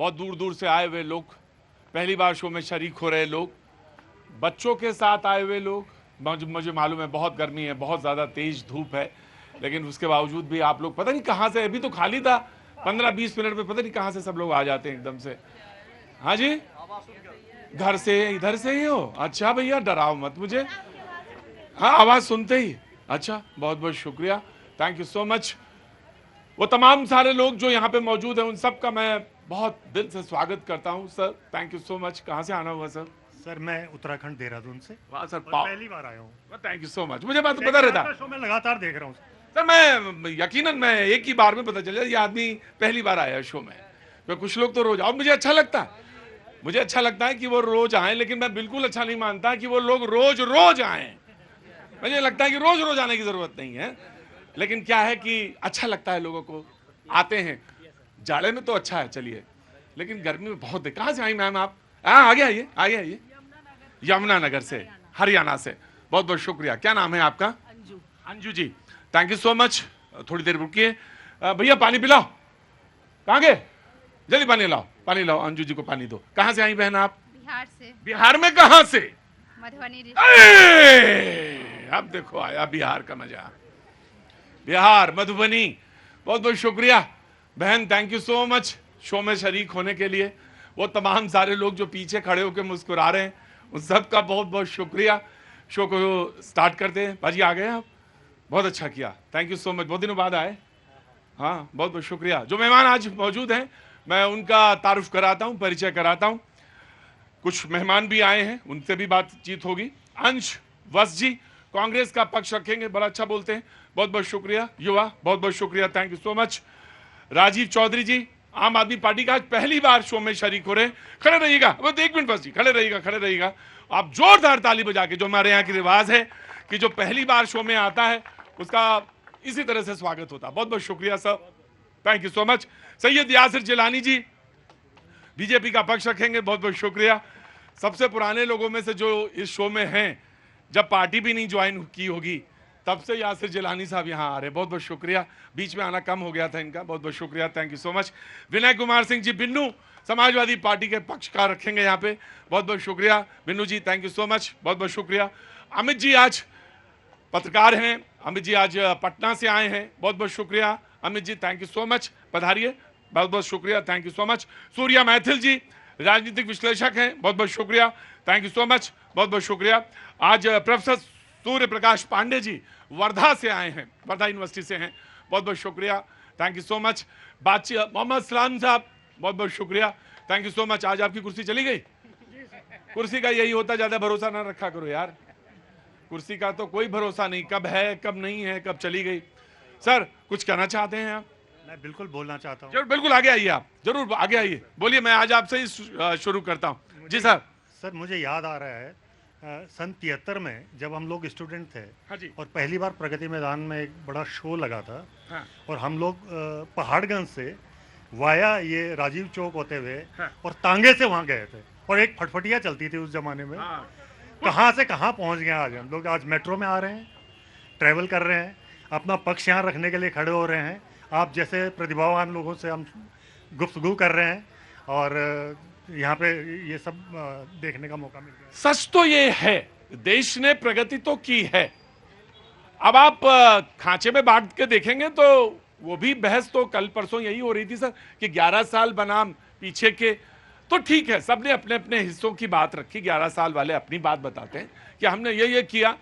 बहुत दूर दूर से आए हुए लोग, पहली बार शो में शरीक हो रहे लोग, बच्चों के साथ आए हुए लोग। मुझे मालूम है बहुत गर्मी है, बहुत ज़्यादा तेज धूप है, लेकिन उसके बावजूद भी आप लोग पता नहीं कहाँ से, अभी तो खाली था, 15-20 मिनट में पता नहीं कहाँ से सब लोग आ जाते हैं एकदम से। हाँ जी, घर से, इधर से ही हो? अच्छा भैया, डराओ मत मुझे। हाँ, आवाज़ सुनते ही। अच्छा, बहुत बहुत शुक्रिया, थैंक यू सो मच। वो तमाम सारे लोग जो यहाँ पे मौजूद हैं, उन सब का मैं बहुत दिल से स्वागत करता हूँ sir, thank you so much. कहाँ से आना हुआ सर? सर मैं उत्तराखंड देहरादून से। वाह सर, पहली बार आया हूँ। Thank you so much. मुझे बात पता रहता शो में लगातार देख रहा हूँ सर, मैं यकीनन मैं एक ही बार में पता चला ये आदमी पहली बार आया शो में। तो कुछ लोग तो रोज, और मुझे अच्छा लगता है, मुझे अच्छा लगता है कि वो रोज आए, लेकिन मैं बिल्कुल अच्छा नहीं मानता कि वो लोग रोज रोज आए। मुझे लगता है कि रोज रोज आने की जरूरत नहीं है, लेकिन क्या है कि अच्छा लगता है, लोगों को आते हैं। जाड़े में तो अच्छा है चलिए, लेकिन गर्मी में बहुत है। कहाँ से आई मैम आप? हाँ, आगे आइए, आगे आइए। यमुनानगर से, हरियाणा से, बहुत बहुत शुक्रिया। क्या नाम है आपका? Anju. Anju ji, thank you so much. थोड़ी देर रुकिए। भैया पानी पिलाओ। कहाँ गए? जल्दी पानी लाओ, पानी लाओ, अंजू जी को पानी दो। कहाँ से आई बहन आप? बिहार से। बिहार में कहाँ से? मधुबनी। अब देखो आया बिहार का मजा। बिहार, मधुबनी, बहुत बहुत शुक्रिया बहन, thank you so much show में शरीक होने के लिए। वो तमाम सारे लोग जो पीछे खड़े होकर मुस्कुरा रहे हैं, उन सब का बहुत बहुत शुक्रिया। शो को स्टार्ट करते हैं। बाजी आ गए आप, बहुत अच्छा किया, थैंक यू सो मच, बहुत दिनों बाद आए। हाँ, बहुत बहुत शुक्रिया। जो मेहमान आज मौजूद हैं, मैं उनका तारुफ कराता हूँ, परिचय कराता हूँ। कुछ मेहमान भी आए हैं, उनसे भी बातचीत होगी। अंश वस जी कांग्रेस का पक्ष रखेंगे, बड़ा अच्छा बोलते हैं, बहुत बहुत शुक्रिया। युवा, बहुत बहुत शुक्रिया, thank you so much. Rajiv Chaudhary ji Aam Aadmi party का आज पहली बार शो में शरीक हो रहे हैं। खड़े रहिएगा, बस 1 मिनट बस जी, खड़े रहिएगा, खड़े रहिएगा। आप जोरदार ताली बजा के, जो हमारे यहाँ की रिवाज है कि जो पहली बार शो में आता है उसका इसी तरह से स्वागत होता है। बहुत बहुत शुक्रिया sir, thank you so much. Syed Yasir Jilani ji BJP का पक्ष रखेंगे, बहुत बहुत शुक्रिया। सबसे पुराने लोगों में से जो इस शो में हैं, जब पार्टी भी नहीं ज्वाइन की होगी तब से यासिर जिलानी साहब यहाँ आ रहे हैं, बहुत बहुत शुक्रिया। बीच में आना कम हो गया था इनका, बहुत बहुत शुक्रिया, thank you so much. Vinay Kumar Singh ji Binnu Samajwadi Party के पक्ष का रखेंगे यहाँ पे, बहुत बहुत शुक्रिया Binnu ji, thank you so much, बहुत बहुत शुक्रिया। अमित जी आज पत्रकार हैं, अमित जी आज पटना से आए हैं, बहुत बहुत शुक्रिया Amit ji, thank you so much, पधारिए, बहुत बहुत शुक्रिया, thank you so much. Surya Maithil ji राजनीतिक विश्लेषक हैं, बहुत बहुत शुक्रिया, थैंक यू सो मच, बहुत बहुत शुक्रिया। आज प्रोफेसर सूर्य प्रकाश पांडे जी वर्धा से आए हैं, वर्धा यूनिवर्सिटी से हैं, बहुत बहुत शुक्रिया, थैंक यू सो मच। बातचीत मोहम्मद सलाम साहब, बहुत बहुत शुक्रिया, थैंक यू सो मच। आज आपकी कुर्सी चली गई? कुर्सी का यही होता, ज्यादा भरोसा ना रखा करो यार, कुर्सी का तो कोई भरोसा नहीं, कब है कब नहीं है, कब चली गई। सर कुछ कहना चाहते हैं आप? मैं बिल्कुल बोलना चाहता हूँ। जरूर, बिल्कुल आगे आइए, आप जरूर आगे आइए, बोलिए। मैं आज आपसे ही शुरू करता हूँ जी सर। सर मुझे याद आ रहा है सन 73 में जब हम लोग स्टूडेंट थे, हाँ जी, और पहली बार प्रगति मैदान में एक बड़ा शो लगा था। हाँ, और हम लोग पहाड़गंज से वाया ये राजीव चौक होते हुए हाँ, और तांगे से वहाँ गए थे, और एक फटफटिया चलती थी उस जमाने में। हाँ, कहाँ से कहाँ पहुँच गए आज हम लोग। आज मेट्रो में आ रहे हैं, ट्रैवल कर रहे हैं, अपना पक्ष यहाँ रखने के लिए खड़े हो रहे हैं। आप जैसे प्रतिभावान लोगों से हम गुफ्तगू कर रहे हैं, और यहाँ पे ये सब देखने का मौका मिल गया। सच तो ये है, देश ने प्रगति तो की है। अब आप खांचे में बांट के देखेंगे तो वो भी बहस तो कल परसों यही हो रही थी सर कि 11 साल बनाम पीछे के, तो ठीक है, सबने अपने अपने हिस्सों की बात रखी। 11 साल वाले अपनी बात बताते हैं कि हमने ये किया।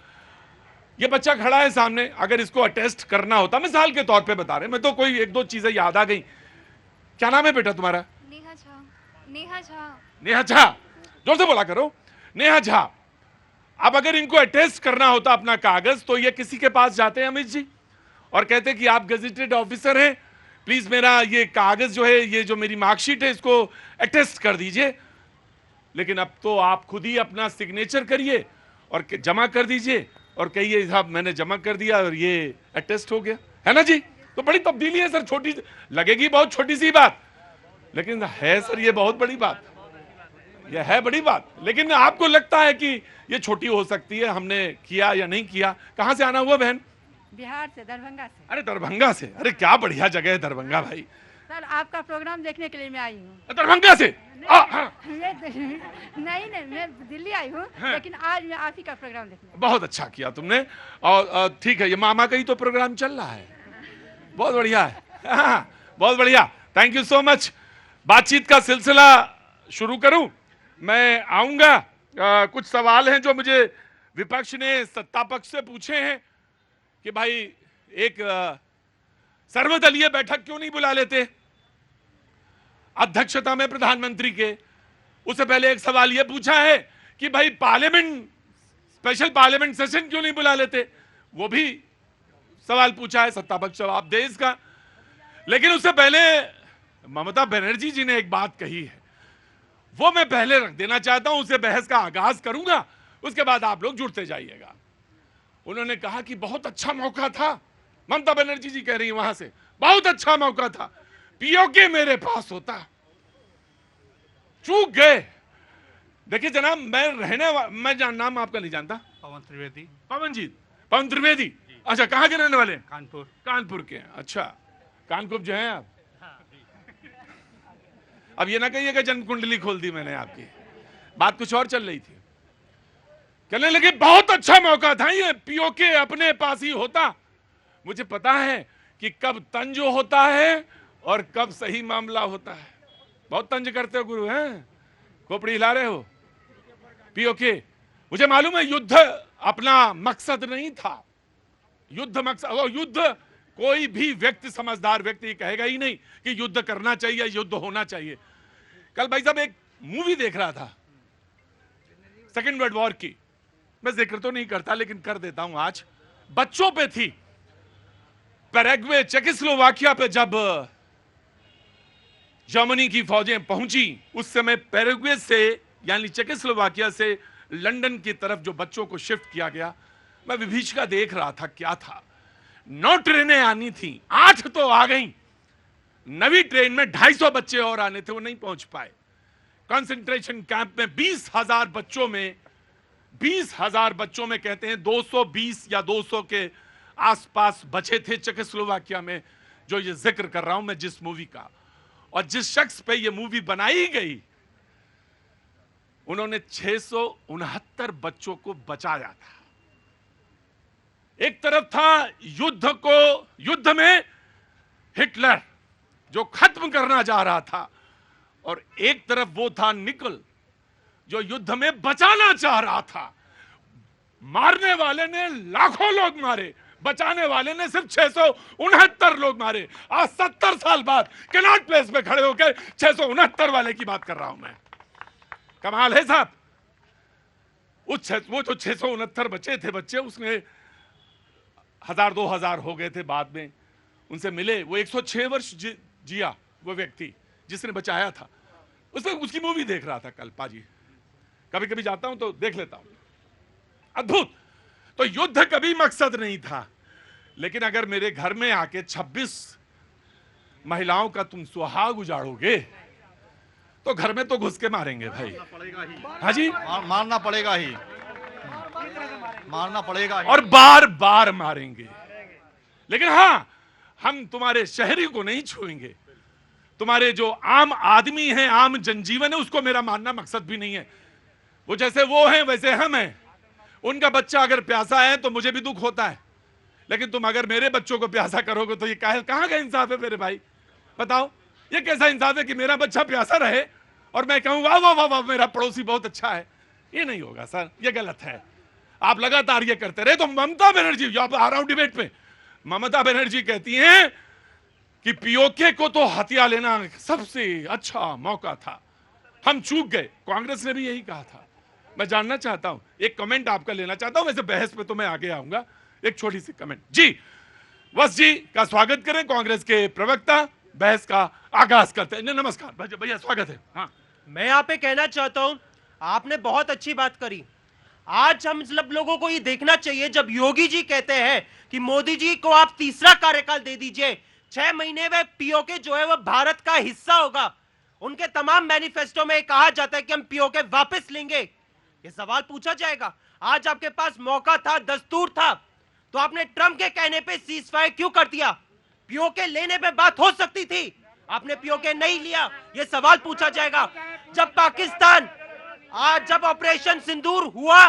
ये बच्चा खड़ा है सामने, अगर इसको अटेस्ट करना होता, मिसाल के तौर पे बता रहे, मैं तो कोई 1-2 चीजें याद आ गई। क्या नाम है बेटा तुम्हारा? नेहा झा। नेहा झा। नेहा झा, जोर से बोला करो, नेहा झा। अब अगर इनको अटेस्ट करना होता अपना कागज, तो ये किसी के पास जाते हैं अमित जी और कहते कि आप गजेटेड ऑफिसर हैं, प्लीज मेरा ये कागज जो है, ये जो मेरी मार्कशीट है, इसको अटेस्ट कर दीजिए। लेकिन अब तो आप खुद ही अपना सिग्नेचर करिए और जमा कर दीजिए और कहिए साहब मैंने जमा कर दिया और ये अटेस्ट हो गया, है ना जी। तो बड़ी तब्दीली है सर, छोटी लगेगी, बहुत छोटी सी बात, लेकिन है सर ये बहुत बड़ी बात, ये है बड़ी बात। लेकिन आपको लगता है कि ये छोटी हो सकती है, हमने किया या नहीं किया। कहां से आना हुआ बहन? बिहार से, दरभंगा से। अरे दरभंगा से, अरे क्या बढ़िया जगह है दरभंगा भाई, सर आपका प्रोग्राम देखने के लिए मैं आई हूँ। दरभंगा से? हाँ। नहीं मैं दिल्ली आई हूँ, लेकिन आज मैं आप ही का प्रोग्राम देखने। बहुत अच्छा किया तुमने। और ठीक है, ये मामा का ही तो प्रोग्राम चल रहा है। बहुत बढ़िया है। हाँ, बहुत बढ़िया, थैंक यू सो मच। बातचीत का सिलसिला शुरू करूं? मैं आऊंगा। कुछ सवाल हैं जो मुझे विपक्ष ने सत्ता पक्ष से पूछे हैं कि भाई एक सर्वदलीय बैठक क्यों नहीं बुला लेते अध्यक्षता में प्रधानमंत्री के। उससे पहले एक सवाल यह पूछा है कि भाई पार्लियामेंट, स्पेशल पार्लियामेंट सेशन क्यों नहीं बुला लेते। वो भी सवाल पूछा है, सत्ता पक्ष जवाब दे इसका। लेकिन उससे पहले ममता बनर्जी जी ने एक बात कही है, वो मैं पहले रख देना चाहता हूं। उससे बहस का आगाज करूंगा, उसके बाद आप लोग जुड़ते जाइएगा। उन्होंने कहा कि बहुत अच्छा मौका था, ममता बनर्जी जी कह रही है वहां से, बहुत अच्छा मौका था, पीओके मेरे पास होता, चूक गए। देखिए जनाब, मैं नाम आपका नहीं जानता। पवन त्रिवेदी। पवन त्रिवेदी। अच्छा, कहाँ के रहने वाले? कानपुर के। अच्छा, कानपुर जो है आप। अब ये ना कहिएगा जन्म कुंडली खोल दी मैंने आपकी। बात कुछ और चल रही थी, कहने लगे बहुत अच्छा मौका था, ये पीओके अपने पास ही होता। मुझे पता है कि कब तंज होता है और कब सही मामला होता है। बहुत तंज करते हो गुरु, हैं खोपड़ी हिला रहे हो। पीओके, मुझे मालूम है युद्ध अपना मकसद नहीं था। युद्ध मकसद, युद्ध कोई भी व्यक्ति, समझदार व्यक्ति कहेगा ही नहीं कि युद्ध करना चाहिए, युद्ध होना चाहिए। कल भाई साहब एक मूवी देख रहा था सेकेंड वर्ल्ड वॉर की, मैं जिक्र तो नहीं करता लेकिन कर देता हूं आज। बच्चों पे थी। पैराग्वे, चेकोस्लोवाकिया पे जब जर्मनी की फौजें पहुंची, उस समय पैराग्वे से यानी चेकोस्लोवाकिया से लंदन की तरफ जो बच्चों को शिफ्ट किया गया, मैं विभीषिका देख रहा था। क्या था, 9 ट्रेनें आनी थी, 8 तो आ गई। नवी ट्रेन में 250 बच्चे और आने थे, वो नहीं पहुंच पाए। कंसंट्रेशन कैंप में 20,000 बच्चों में कहते हैं 220 या 200 के आसपास बचे थे चेकोस्लोवाकिया में, जो ये जिक्र कर रहा हूं मैं जिस मूवी का। और जिस शख्स पे ये मूवी बनाई गई, उन्होंने 669 बच्चों को बचाया था। एक तरफ था युद्ध में हिटलर जो खत्म करना चाह रहा था, और एक तरफ वो था निकल जो युद्ध में बचाना चाह रहा था। मारने वाले ने लाखों लोग मारे, बचाने वाले ने सिर्फ 669 लोग मारे। आज 70 साल बाद कैनॉट प्लेस में खड़े होकर 669 वाले की बात कर रहा हूं मैं। कमाल है साहब। वो जो 669 बच्चे उसने 1000-2000 हो गए थे बाद में। उनसे मिले, वो 106 वर्ष जिया वो व्यक्ति जिसने बचाया था। उसकी मूवी देख रहा था कल पाजी। कभी कभी जाता हूं तो देख लेता हूं, अद्भुत। तो युद्ध कभी मकसद नहीं था, लेकिन अगर मेरे घर में आके 26 महिलाओं का तुम सुहाग उजाड़ोगे तो घर में तो घुस के मारेंगे भाई। हाँ जी, मारना पड़ेगा ही, और बार बार मारेंगे। लेकिन हाँ, हम तुम्हारे शहरी को नहीं छुएंगे। तुम्हारे जो आम आदमी हैं, आम जनजीवन है, उसको मेरा मानना मकसद भी नहीं है। वो जैसे वो हैं वैसे हम हैं। उनका बच्चा अगर प्यासा है तो मुझे भी दुख होता है, लेकिन तुम अगर मेरे बच्चों को प्यासा करोगे तो ये कहां का इंसाफ है मेरे भाई? बताओ, ये कैसा इंसाफ है कि मेरा बच्चा प्यासा रहे और मैं कहूं वाह वाह वाह वाह मेरा पड़ोसी बहुत अच्छा है? ये नहीं होगा सर, ये गलत है। आप लगातार ये करते रहे तो ममता बनर्जी, आ रहा हूं डिबेट पे, ममता बनर्जी कहती हैं कि पीओके को तो हथिया लेना सबसे अच्छा मौका था, हम चूक गए। कांग्रेस ने भी यही कहा था। मैं जानना चाहता हूं, एक कमेंट आपका लेना चाहता हूं, वैसे बहस पे तो मैं आगे आऊंगा। एक छोटी सी कमेंट जी, वस जी का स्वागत करें, कांग्रेस के प्रवक्ता बहस का आगाज करते हैं। नमस्कार भैया, स्वागत है। हाँ, मैं यहाँ पे कहना चाहता हूँ, आपने बहुत अच्छी बात करी। आज हम सब लोगों को ये देखना चाहिए, जब योगी जी कहते हैं कि मोदी जी को आप तीसरा कार्यकाल दे दीजिए, 6 महीने में पीओके जो है वो भारत का हिस्सा होगा। उनके तमाम मैनिफेस्टो में कहा जाता है कि हम पीओके वापस लेंगे। ये सवाल पूछा जाएगा, आज आपके पास मौका था, दस्तूर था, तो आपने ट्रम्प के कहने पे सीज़फायर क्यों कर दिया? पीओके लेने पे बात हो सकती थी। आपने पीओके नहीं लिया, ये सवाल पूछा जाएगा। जब पाकिस्तान जब ऑपरेशन सिंदूर हुआ,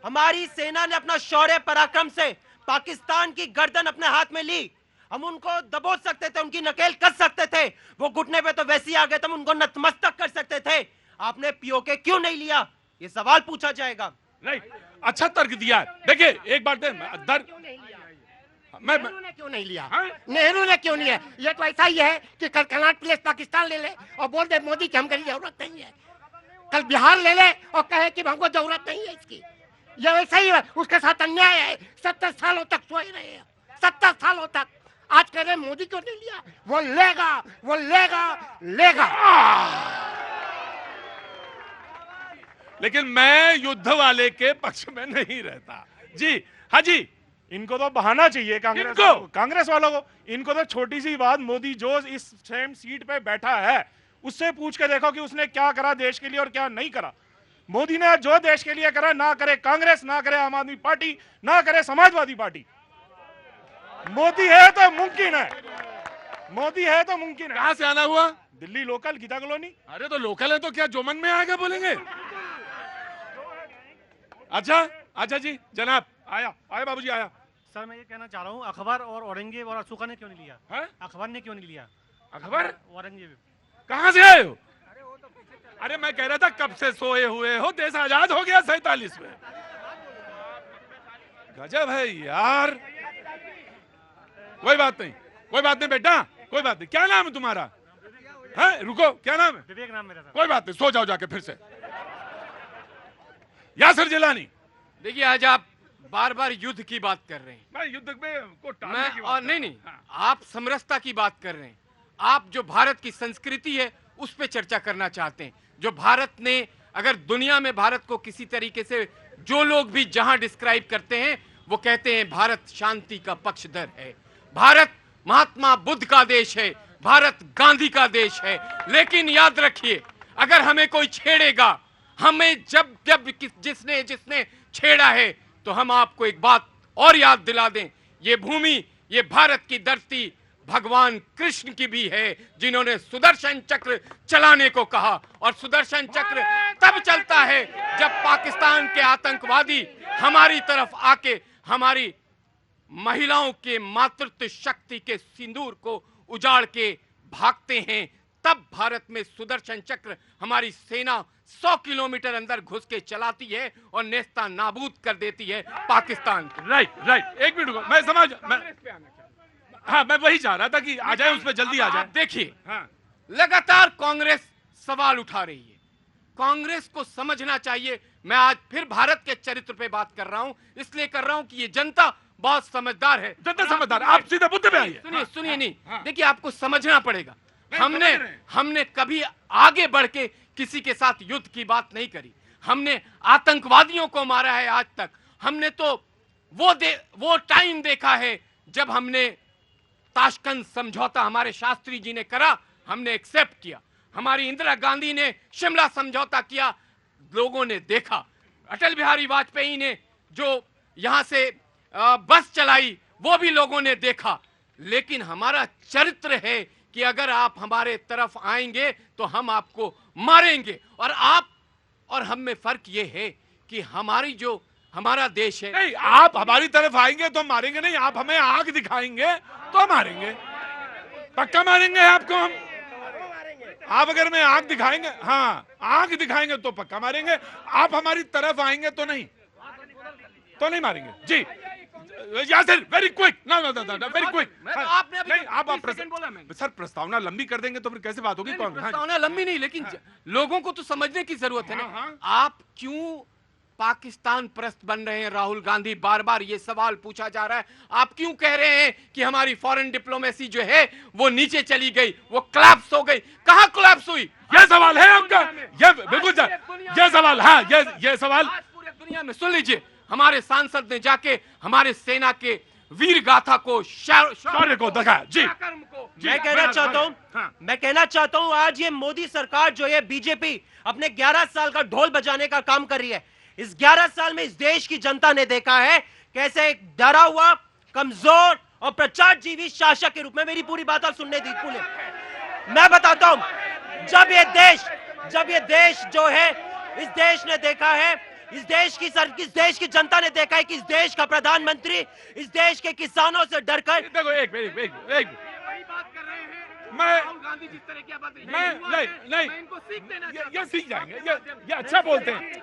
हमारी सेना ने अपना शौर्य पराक्रम से पाकिस्तान की गर्दन अपने हाथ में ली। हम उनको दबोच सकते थे, उनकी नकेल कस सकते थे, वो घुटने पे तो वैसे ही आ गए, तो हम उनको नतमस्तक कर सकते थे। आपने पीओके क्यों नहीं लिया, ये सवाल पूछा जाएगा। राइट, अच्छा तर्क दिया है। देखिए एक बात है, नेहरू ने क्यों नहीं लिया? हाँ? नेहरू ने क्यों नहीं है? ये तो ऐसा ही है कि कल कनाट प्लेस पाकिस्तान ले ले और बोल दे मोदी की हमको जरूरत नहीं है। कल बिहार ले ले और कहे कि हमको जरूरत नहीं है इसकी। ये वैसा ही है, उसके साथ अन्याय है। 70 सालों तक सोए रहे हैं, 70 सालों तक। आज कह रहे मोदी क्यों नहीं लिया? वो लेगा, वो लेगा, लेगा। लेकिन मैं युद्ध वाले के पक्ष में नहीं रहता। जी हाँ जी, इनको तो बहाना चाहिए कांग्रेस वालों को। इनको तो छोटी सी बात, मोदी जो इस सेम सीट पे बैठा है उससे पूछ के देखो कि उसने क्या करा देश के लिए और क्या नहीं करा। मोदी ने जो देश के लिए करा, ना करे कांग्रेस, ना करे आम आदमी पार्टी, ना करे समाजवादी पार्टी। मोदी है तो मुमकिन है, मोदी है तो मुमकिन है। कहां से आना हुआ? दिल्ली लोकल, गीता कॉलोनी। अरे तो लोकल है तो क्या जो मन में आएगा बोलेंगे? अच्छा जी, जनाब आया बाबूजी आया। सर मैं ये कहना चाह रहा हूँ, अखबार और औरंगजेब और अशोका ने क्यों नहीं लिया? है? अखबार ने क्यों नहीं लिया? अखबार? औरंगजेब कहां से आए हो? अरे मैं कह रहा था कब से सोए हुए हो, देश आजाद हो गया 47 में। गजब है यार। कोई बात नहीं बेटा, कोई बात नहीं। क्या नाम है तुम्हारा? है रुको, क्या नाम है? विवेक नाम मेरा। कोई बात नहीं, सो जाओ जाके फिर से। यासिर जिलानी। देखिए आज आप बार बार युद्ध की बात कर रहे हैं। मैं युद्ध में को टालने मैं की बात और कर नहीं रहा हूं। नहीं, आप समरसता की बात कर रहे हैं। आप जो भारत की संस्कृति है उस पे चर्चा करना चाहते हैं। जो भारत ने, अगर दुनिया में भारत को किसी तरीके से जो लोग भी जहां डिस्क्राइब करते हैं वो कहते हैं भारत शांति का पक्षधर है, भारत महात्मा बुद्ध का देश है, भारत गांधी का देश है। लेकिन याद रखिए, अगर हमें कोई छेड़ेगा, हमें जब जिसने छेड़ा है, तो हम आपको एक बात और याद दिला दें, ये भूमि, ये भारत की धरती भगवान कृष्ण की भी है, जिन्होंने सुदर्शन चक्र चलाने को कहा। और सुदर्शन चक्र तब चलता है जब पाकिस्तान के आतंकवादी हमारी तरफ आके हमारी महिलाओं के मातृत्व शक्ति के सिंदूर को उजाड़ के भागते हैं। तब भारत में सुदर्शन चक्र हमारी सेना 100 किलोमीटर अंदर घुस के चलाती है और नेस्ता नाबूद कर देती है पाकिस्तान। राइट, एक मिनट रुको, मैं समझ, मैं वही चाह रहा था कि आ जाए, उस पर जल्दी आ जाए। देखिए, हाँ। लगातार कांग्रेस सवाल उठा रही है। कांग्रेस को समझना चाहिए। मैं आज फिर भारत के चरित्र पे बात कर रहा हूं, इसलिए कर रहा हूं कि ये जनता बहुत समझदार है। जनता समझदार, आप सीधे मुद्दे पे आइए। सुनिए नहीं, हाँ। देखिए आपको समझना पड़ेगा। हमने कभी आगे बढ़ के किसी के साथ युद्ध की बात नहीं करी। हमने आतंकवादियों को मारा है आज तक। हमने तो वो टाइम देखा है जब हमने ताशकंद समझौता हमारे शास्त्री जी ने करा, हमने एक्सेप्ट किया। हमारी इंदिरा गांधी ने शिमला समझौता किया, लोगों ने देखा। अटल बिहारी वाजपेयी ने जो यहां से बस चलाई, वो भी लोगों ने देखा। लेकिन हमारा चरित्र है कि अगर आप हमारे तरफ आएंगे तो हम आपको मारेंगे। और आप और हम में फर्क ये है कि हमारा देश है। नहीं, आप हमारी तरफ आएंगे तो मारेंगे नहीं, आप हमें आंख दिखाएंगे तो मारेंगे। पक्का मारेंगे आपको हम। आप अगर मैं आंख दिखाएंगे, हाँ आंख दिखाएंगे तो पक्का मारेंगे। आप हमारी तरफ आएंगे तो नहीं मारेंगे। जी Yasir, very quick, very quick. आपने अभी आप 30 सेकंड बोला। मैंने सर प्रस्तावना लंबी कर देंगे तो फिर कैसे बात होगी? कौन? प्रस्तावना लंबी नहीं, लेकिन लोगों को तो समझने की जरूरत है ना। आप क्यों पाकिस्तान परस्त बन रहे हैं? राहुल गांधी, बार बार ये सवाल पूछा जा रहा है। आप क्यों कह रहे हैं कि हमारी फॉरेन डिप्लोमेसी जो है वो नीचे चली गई, वो कोलैप्स हो गई? कहां कोलैप्स हुई? ये सवाल है आपका? ये बिल्कुल ये सवाल, हाँ ये सवाल पूरे दुनिया में। सुन लीजिए, हमारे सांसद ने जाके हमारे सेना के वीर गाथा को, शौर्य को दिखाया। जी, मैं कहना चाहता हूं आज ये मोदी सरकार जो है, बीजेपी अपने 11 साल का ढोल बजाने का काम कर रही है। इस 11 साल में इस देश की जनता ने देखा है कैसे एक डरा हुआ, कमजोर और प्रचारजीवी शासक के रूप में, मेरी पूरी बात आप सुनने दी, मैं बताता हूं, जब ये देश जो है, इस देश ने देखा है, इस देश की जनता ने देखा है कि इस देश का प्रधानमंत्री इस देश के किसानों से डरकर, देखो एक मैं नहीं इनको सीख देना ये सीख जाएंगे, ये अच्छा बोलते हैं,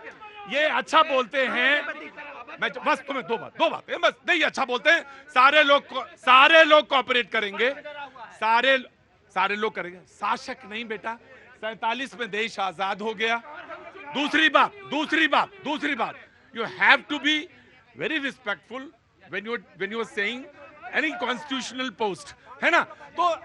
ये अच्छा बोलते हैं। मैं बस तुम्हें दो बातें बस, नहीं अच्छा बोलते हैं, सारे लोग कोऑपरेट करेंगे, सारे लोग करेंगे, शासक नहीं बेटा। 47 में देश आजाद हो गया। दूसरी बात, you have to be very respectful when you are saying any constitutional post, है ना? तो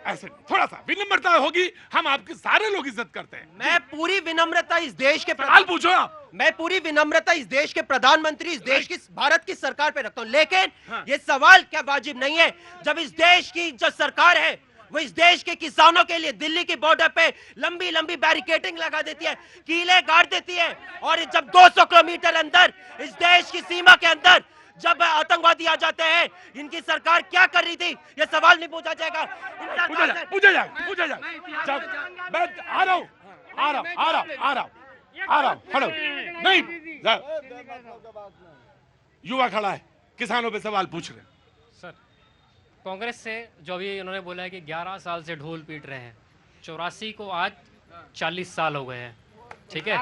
ऐसे थोड़ा सा विनम्रता होगी, हम आपके सारे लोग इज्जत करते हैं। मैं पूरी विनम्रता इस देश के सवाल पूछो आप। मैं पूरी विनम्रता इस देश के प्रधानमंत्री, इस देश की, भारत की सरकार पे रखता हूं, लेकिन ये सवाल क्या वाजिब नहीं है जब इस देश की जो सरकार है वो इस देश के किसानों के लिए दिल्ली की बॉर्डर पे लंबी लंबी बैरिकेडिंग लगा देती है, कीले गाड़ देती है, और जब 200 किलोमीटर अंदर इस देश की सीमा के अंदर जब आतंकवादी आ जाते हैं, इनकी सरकार क्या कर रही थी, ये सवाल नहीं पूछा जाएगा। पूछा जाएगा। मैं आ रहा हूँ, खड़ो नहीं, युवा खड़ा है, किसानों पे सवाल पूछ रहे हैं। सर, कांग्रेस से जो भी उन्होंने बोला है कि 11 साल से ढोल पीट रहे हैं, 84 को आज 40 साल हो गए हैं, ठीक है?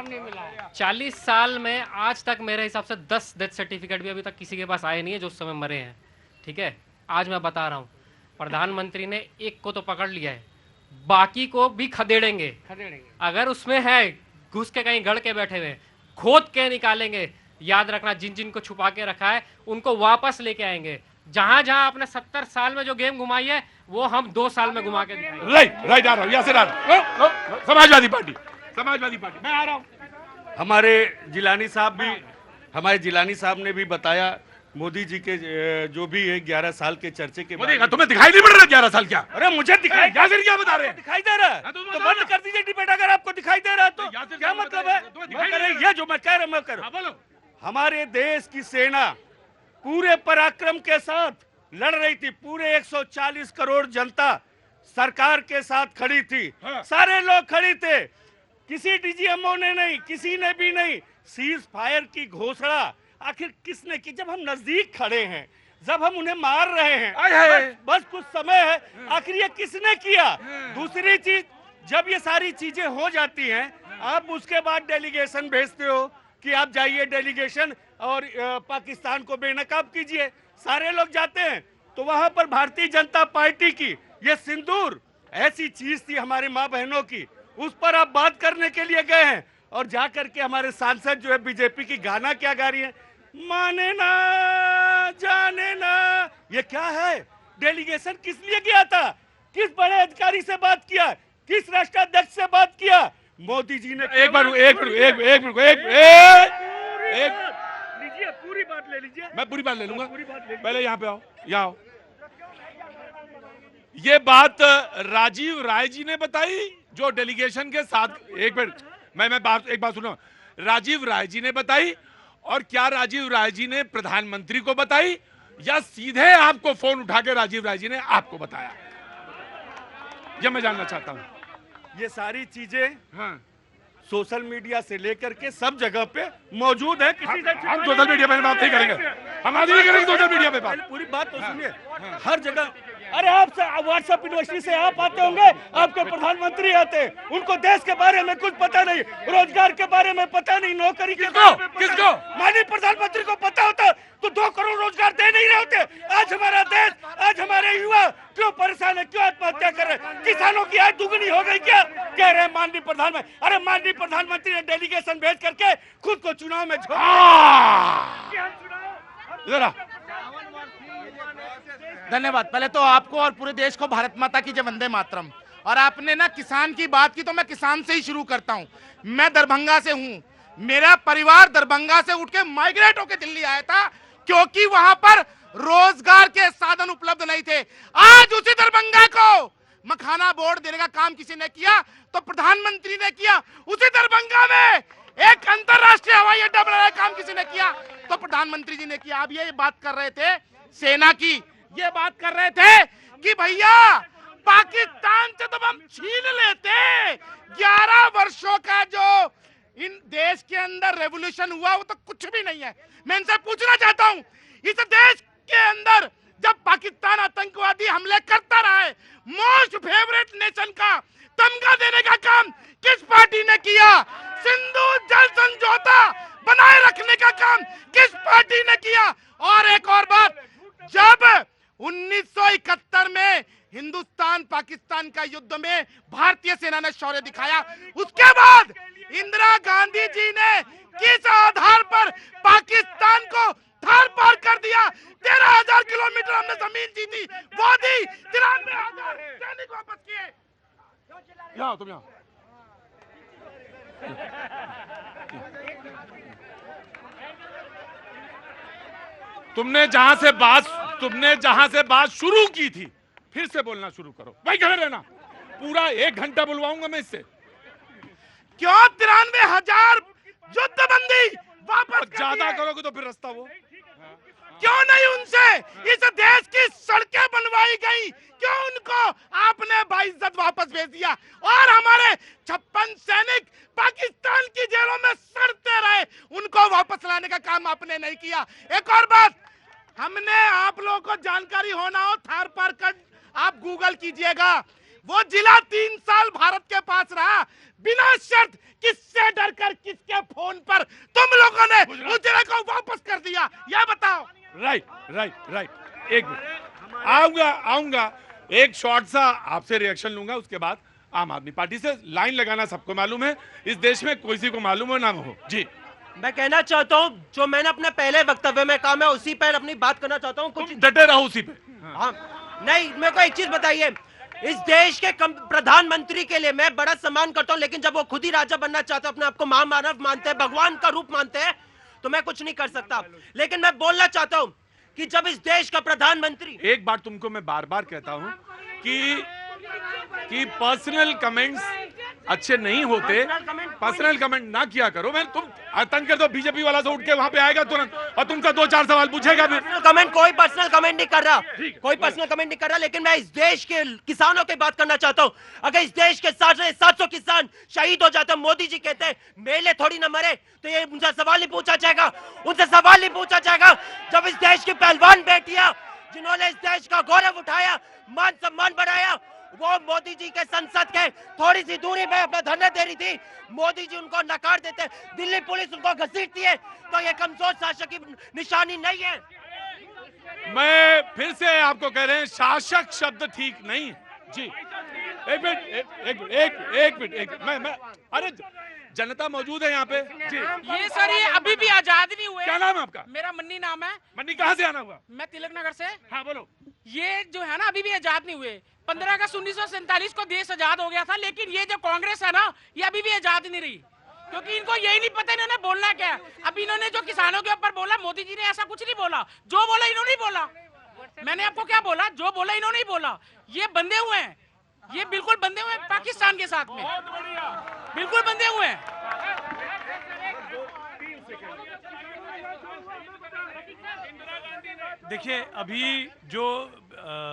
40 साल में आज तक मेरे हिसाब से 10 डेथ सर्टिफिकेट भी अभी तक किसी के पास आए नहीं है जो उस समय मरे हैं, ठीक है? आज मैं बता रहा हूँ, प्रधानमंत्री ने एक को तो पकड़ लिया है, बाकी को भी खदेड़ेंगे। अगर उसमें है घुस के कहीं गड़ के बैठे हुए, खोद के निकालेंगे। याद रखना, जिन जिन को छुपा के रखा है उनको वापस लेके आएंगे। जहां जहां आपने 70 साल में जो गेम घुमाई है वो हम 2 साल में घुमा के दिखाएंगे। राइट आ रहा हूँ, यासिर आ रहा हूँ। समाजवादी पार्टी मैं आ रहा हूँ। हमारे जिलानी साहब ने भी बताया, मोदी जी के जो भी है 11 साल के चर्चे के बाद। तुम्हें दिखाई नहीं पड़ रहा 11 साल क्या? अरे मुझे दिखाई, यासिर क्या बता रहे हैं? दिखाई दे रहा है तो बंद कर दीजिए डिबेट। अगर आपको दिखाई दे रहा है तो क्या मतलब है? ये जो मैं कह रहा मैं कर रहा हूं, हमारे देश की सेना पूरे पराक्रम के साथ लड़ रही थी। पूरे 140 करोड़ जनता सरकार के साथ खड़ी थी। सारे लोग खड़े थे, किसी डीजीएमओ ने नहीं, किसी ने भी नहीं। सीज फायर की घोषणा आखिर किसने की? जब हम नजदीक खड़े हैं, जब हम उन्हें मार रहे हैं, बस कुछ समय है, आखिर ये किसने किया? दूसरी चीज, जब ये सारी चीजें हो जाती हैं, आप उसके बाद डेलीगेशन भेजते हो कि आप जाइए डेलीगेशन और पाकिस्तान को बेनकाब कीजिए। सारे लोग जाते हैं तो वहां पर भारतीय जनता पार्टी की ये सिंदूर ऐसी चीज थी हमारे माँ बहनों की, उस पर आप बात करने के लिए गए हैं और जाकर के हमारे सांसद जो है बीजेपी की गाना क्या गा रही है, माने ना जाने ना। ये क्या है? डेलीगेशन किस लिए गया था? किस बड़े अधिकारी से बात किया? किस राष्ट्राध्यक्ष से बात किया? मोदी जी ने एक लीजिए, पूरी बात ले लीजिए। मैं पूरी बात ले लूंगा। पहले यहाँ पे आओ, यहाँ आओ। ये बात राजीव राय जी ने बताई जो डेलीगेशन के साथ। एक मिनट, मैं एक बात सुनो। राजीव राय जी ने बताई, और क्या राजीव राय जी ने प्रधानमंत्री को बताई या सीधे आपको फोन उठा के राजीव राय जी ने आपको बताया? ये मैं जानना चाहता हूं। ये सारी चीजें सोशल मीडिया से लेकर के सब जगह पे मौजूद है। किसी से हम सोशल मीडिया पे बात नहीं करेंगे, हम आज नहीं करेंगे सोशल मीडिया पे बात। पूरी बात तो सुनिए, हर जगह। अरे आप व्हाट्सएप यूनिवर्सिटी से आप आते होंगे, आपके प्रधानमंत्री आते हैं, उनको देश के बारे में कुछ पता नहीं, रोजगार के बारे में पता नहीं, नौकरी किसको? माननीय प्रधानमंत्री को पता होता तो 2 करोड़ रोजगार दे नहीं रहे होते। आज हमारा देश, आज हमारे युवा क्यों परेशान है, क्यों आत्महत्या कर रहे हैं? किसानों की आय दुगनी हो गई क्या? कह रहे हैं माननीय प्रधानमंत्री। अरे माननीय प्रधानमंत्री ने डेलीगेशन भेज करके खुद को चुनाव में धन्यवाद। पहले तो आपको और पूरे देश को भारत माता की जय, वंदे मातरम। और आपने ना किसान की बात की तो मैं किसान से ही शुरू करता हूं। मैं दरभंगा से हूं, मेरा परिवार दरभंगा से उठ के माइग्रेट होकर दिल्ली आया था क्योंकि वहां पर रोजगार के साधन उपलब्ध नहीं थे। आज उसी दरभंगा को मखाना बोर्ड देने का काम किसी ने किया तो प्रधानमंत्री ने किया। उसी दरभंगा में एक अंतरराष्ट्रीय हवाई अड्डा बनाने का काम किसी ने किया तो प्रधानमंत्री जी ने किया। आप ये बात कर रहे थे सेना की, ये बात कर रहे थे कि भैया पाकिस्तान से तो हम छीन लेते। 11 वर्षों का जो इन देश के अंदर रेवोल्यूशन हुआ वो तो कुछ भी नहीं है। मैं इनसे पूछना चाहता हूं, इस देश के अंदर जब पाकिस्तान आतंकवादी हमले करता रहा है, मोस्ट फेवरेट नेशन का तमगा देने का काम किस पार्टी ने किया? सिंधु जल समझौता बनाए रखने का काम किस पार्टी ने किया? और एक और बात, जब 1971 में हिंदुस्तान पाकिस्तान का युद्ध में भारतीय सेना ने शौर्य दिखाया, उसके बाद इंदिरा गांधी जी ने किस आधार पर पाकिस्तान को थार पार कर दिया? 13,000 किलोमीटर हमने जमीन जीती, वो दी, 93,000 सैनिक वापस किए। तुम यहाँ तुमने जहां से बात शुरू की थी, फिर से बोलना शुरू करो। वही खड़े रहना, पूरा 1 घंटा बुलवाऊंगा मैं इससे। क्यों 93,000 युद्धबंदी वापस ज्यादा करोगे तो फिर रास्ता वो क्यों नहीं उनसे इस देश की सड़कें बनवाई गई? क्यों उनको आपने बाइज्जत वापस भेज दिया? और हमारे 56 सैनिक पाकिस्तान की जेलों में सड़ते रहे, उनको वापस लाने का काम आपने नहीं किया। एक और बात, हमने आप लोगों को जानकारी होना हो, थार पार कर आप गूगल कीजिएगा, वो जिला 3 साल भारत के पास रहा, बिना शर्त किससे डरकर किसके फोन पर तुम लोगों ने उस जिले को वापस कर दिया, यह बताओ। राइट, एक मिनट, आऊंगा एक शॉर्ट सा आपसे रिएक्शन लूंगा, उसके बाद आम आदमी पार्टी से। लाइन लगाना सबको मालूम है, इस देश में कोई को मालूम हो ना हो। जी, मैं कहना चाहता हूं, जो मैंने अपने पहले वक्तव्य में कहा, मैं उसी पर अपनी बात करना चाहता हूं। कुछ डटे रहो उसी पे। हाँ, नहीं, मेरे को एक चीज बताइए, इस देश के प्रधानमंत्री के लिए मैं बड़ा सम्मान करता हूं, लेकिन जब वो खुद ही राजा बनना चाहते हैं, अपने आप को महामानव मानते हैं, भगवान का रूप मानते हैं, तो मैं कुछ नहीं कर सकता। लेकिन मैं बोलना चाहता हूं कि जब इस देश का प्रधानमंत्री, एक बात तुमको मैं बार बार कहता हूं कि पर्सनल कमेंट्स अच्छे नहीं होते, पर्सनल कमेंट ना किया करो। मैं तुम आतंक कर दो, बीजेपी वाला तो उठ के वहां पे आएगा तुरंत और तुमसे 2-4 सवाल पूछेगा। कोई पर्सनल कमेंट नहीं कर रहा, कोई पर्सनल कमेंट नहीं कर रहा, लेकिन मैं इस देश के किसानों की बात करना चाहता हूं। अगर इस देश के 700 किसान शहीद हो जाते, मोदी जी कहते हैं मेले थोड़ी ना मरे, तो ये उनसे सवाल नहीं पूछा जाएगा, उनसे सवाल नहीं पूछा जाएगा। जब इस देश की पहलवान बेटियां, जिन्होंने इस देश का गौरव उठाया, मान सम्मान बढ़ाया, वो मोदी जी के संसद के थोड़ी सी दूरी में अपना धरना दे रही थी, मोदी जी उनको नकार देते, दिल्ली पुलिस उनको घसीटती है, तो ये कमजोर शासक की निशानी नहीं है। मैं फिर से आपको कह रहे हैं, शासक शब्द ठीक नहीं है। जी, एक मिनट, मैं अरे जनता मौजूद है यहाँ पे। जी, ये सर, ये अभी भी आजाद नहीं हुए। क्या नाम है आपका? मेरा मन्नी नाम है। मन्नी, कहाँ से आना हुआ? मैं तिलक नगर से। हाँ, बोलो। ये जो है ना, अभी भी आजाद नहीं हुए। 15 अगस्त 1947 को देश आजाद हो गया था, लेकिन ये जो कांग्रेस है ना, ये अभी भी आजाद नहीं रही, क्योंकि इनको यही नहीं पता इन्होंने बोलना क्या है। अब इन्होंने जो किसानों के ऊपर बोला, मोदी जी ने ऐसा कुछ नहीं बोला, जो बोला इन्होंने ही बोला। मैंने आपको क्या बोला? जो बोला इन्होंने ही बोला। ये बंधे हुए हैं, ये बिल्कुल बंधे हुए हैं पाकिस्तान के साथ में, बिल्कुल बंधे हुए हैं। देखिए, अभी जो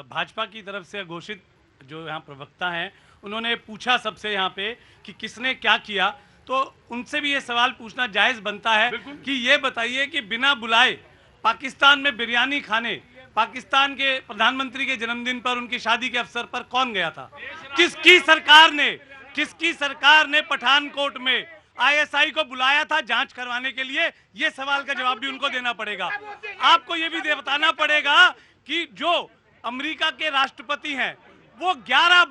भाजपा की तरफ से घोषित जो यहाँ प्रवक्ता हैं, उन्होंने पूछा सबसे यहाँ पे कि किसने क्या किया, तो उनसे भी ये सवाल पूछना जायज़ बनता है कि ये बताइए कि बिना बुलाए पाकिस्तान में बिरयानी खाने पाकिस्तान के प्रधानमंत्री के जन्मदिन पर, उनकी शादी के अवसर पर कौन गया था? किसकी सरकार ने पठानकोट में आईएसआई को बुलाया था जांच करवाने के लिए? ये सवाल का जवाब भी उनको देना पड़ेगा। आपको ये भी बताना पड़ेगा कि जो अमेरिका के राष्ट्रपति हैं, वो 11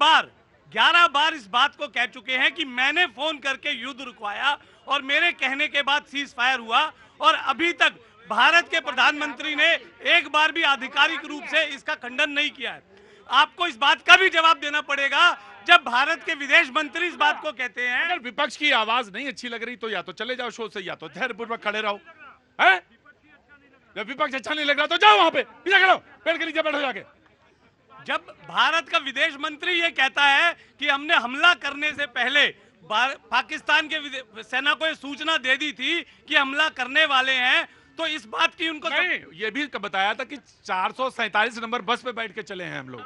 बार इस बात को कह चुके हैं कि मैंने फोन करके युद्ध रुकवाया और मेरे कहने के बाद सीज फायर हुआ, और अभी तक भारत के प्रधानमंत्री ने एक बार भी आधिकारिक रूप से इसका खंडन नहीं किया है। आपको इस बात का भी जवाब देना पड़ेगा जब भारत के विदेश मंत्री इस बात को कहते हैं। अगर विपक्ष की आवाज नहीं अच्छी लग रही तो या तो चले जाओ शो से, या तो धैर्यपूर्वक खड़े रहो। हैं? जब विपक्ष अच्छा नहीं लग रहा तो जाओ वहां पे, पीछे खड़ो, पेड़ के नीचे बैठो जाके। जब भारत का विदेश मंत्री ये कहता है कि हमने हमला करने से पहले पाकिस्तान के सेना को ये सूचना दे दी थी कि हमला करने वाले हैं, तो इस बात की उनको नहीं, ये भी बताया था कि 447 नंबर बस पे बैठ के चले हैं हम लोग।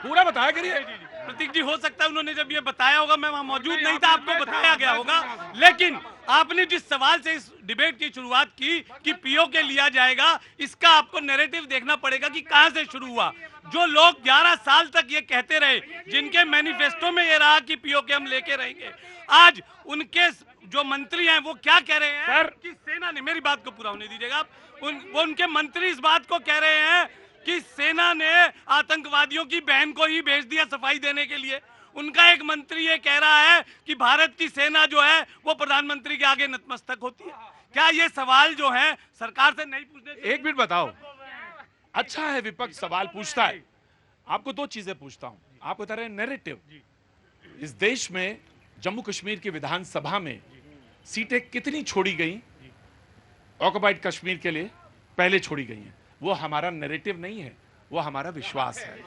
पूरा बताया करिए। प्रतीक जी, हो सकता है उन्होंने जब ये बताया होगा, मैं वहां मौजूद नहीं था, आपको बताया गया होगा, लेकिन आपने जिस सवाल से इस डिबेट की शुरुआत की कि पीओके लिया जाएगा, इसका आपको नैरेटिव देखना पड़ेगा कि कहां से शुरू हुआ। जो लोग 11 साल तक ये कहते रहे, जिनके मैनिफेस्टो में ये रहा कि पीओके हम लेके रहेंगे, आज उनके जो मंत्री हैं वो क्या कह रहे हैं सर कि सेना ने, मेरी बात को पूरा होने दीजिएगा आप, उनके मंत्री इस बात को कह रहे हैं कि सेना ने आतंकवादियों की बहन को ही भेज दिया सफाई देने के लिए। उनका एक मंत्री ये कह रहा है कि भारत की सेना जो है वो प्रधानमंत्री के आगे नतमस्तक होती है। क्या ये सवाल जो है सरकार से नहीं पूछने चाहिए? एक मिनट बताओ, अच्छा है विपक्ष सवाल पूछता है। आपको दो चीजें पूछता हूं, आप बता रहे हैं नैरेटिव। इस देश में जम्मू कश्मीर की विधानसभा में सीटें कितनी छोड़ी गई ऑक्युपाइड कश्मीर के लिए? पहले छोड़ी गई हैं। वो हमारा नैरेटिव नहीं है, वो हमारा विश्वास है,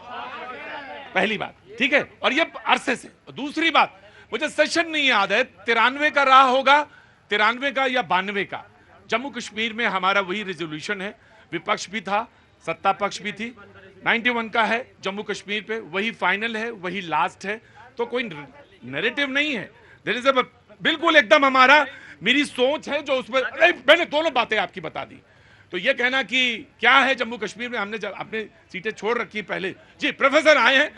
पहली बात, ठीक है। और ये अरसे से। दूसरी बात, मुझे सेशन नहीं याद है 93 का रहा होगा, 93 का या 92 का, जम्मू कश्मीर में हमारा वही रेजोल्यूशन है, विपक्ष भी था, सत्ता पक्ष भी थी। 91 का है जम्मू कश्मीर पे, वही फाइनल है, वही लास्ट है, तो कोई नैरेटिव नहीं है। देयर इज बिल्कुल एकदम हमारा, मेरी सोच है जो उसमें, मैंने दोनों बातें आपकी बता दी। तो ये कहना कि क्या है जम्मू कश्मीर में हमने अपने सीटें छोड़ रखी पहले। जी प्रोफेसर आए हैं,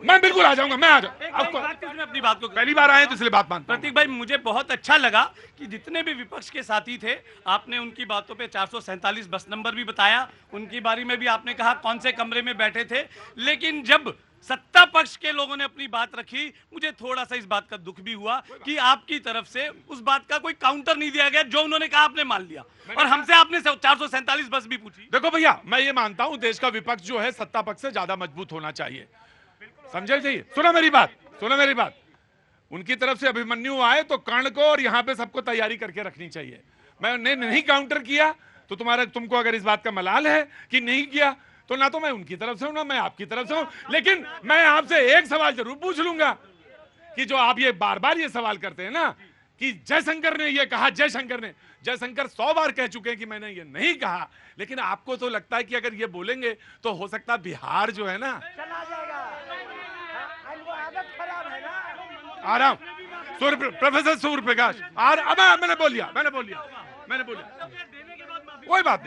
मैं बिल्कुल आ जाऊंगा, मैं आ जाऊंगा। अपनी बात को पहली बार आए तो इसलिए बात मानता हूं। प्रतीक भाई, मुझे बहुत अच्छा लगा कि जितने भी विपक्ष के साथी थे, आपने उनकी बातों पे 447 बस नंबर भी बताया, उनकी बारी में भी आपने कहा कौन से कमरे में बैठे थे। लेकिन जब सत्ता पक्ष के लोगों ने अपनी बात रखी, मुझे थोड़ा सा इस बात का दुख भी हुआ कि आपकी तरफ से उस बात का कोई काउंटर नहीं दिया गया। जो उन्होंने कहा आपने मान लिया, और हमसे आपने 447 बस भी पूछी। देखो भैया, मैं ये मानता हूं देश का विपक्ष जो है सत्ता पक्ष से ज्यादा मजबूत होना चाहिए, समझे चाहिए। सुना मेरी बात, उनकी तरफ से अभिमन्यु आए तो कर्ण को और यहां पे सबको तैयारी करके रखनी चाहिए। मैंने नहीं काउंटर किया तो तुमको अगर इस बात का मलाल है कि नहीं किया, तो ना तो मैं उनकी तरफ से हूं ना मैं आपकी तरफ से हूं। लेकिन मैं आपसे एक सवाल जरूर पूछ लूंगा कि जो आप ये बार बार ये सवाल करते हैं ना कि जयशंकर ने ये कहा, जयशंकर 100 बार कह चुके हैं कि मैंने ये नहीं कहा, लेकिन आपको तो लगता है कि अगर ये बोलेंगे तो हो सकता है बिहार जो है ना चला जाएगा। वो आदत खराब है ना। आ रहा हूं प्रोफेसर सूर्य प्रकाश, मैंने बोल लिया। कोई बात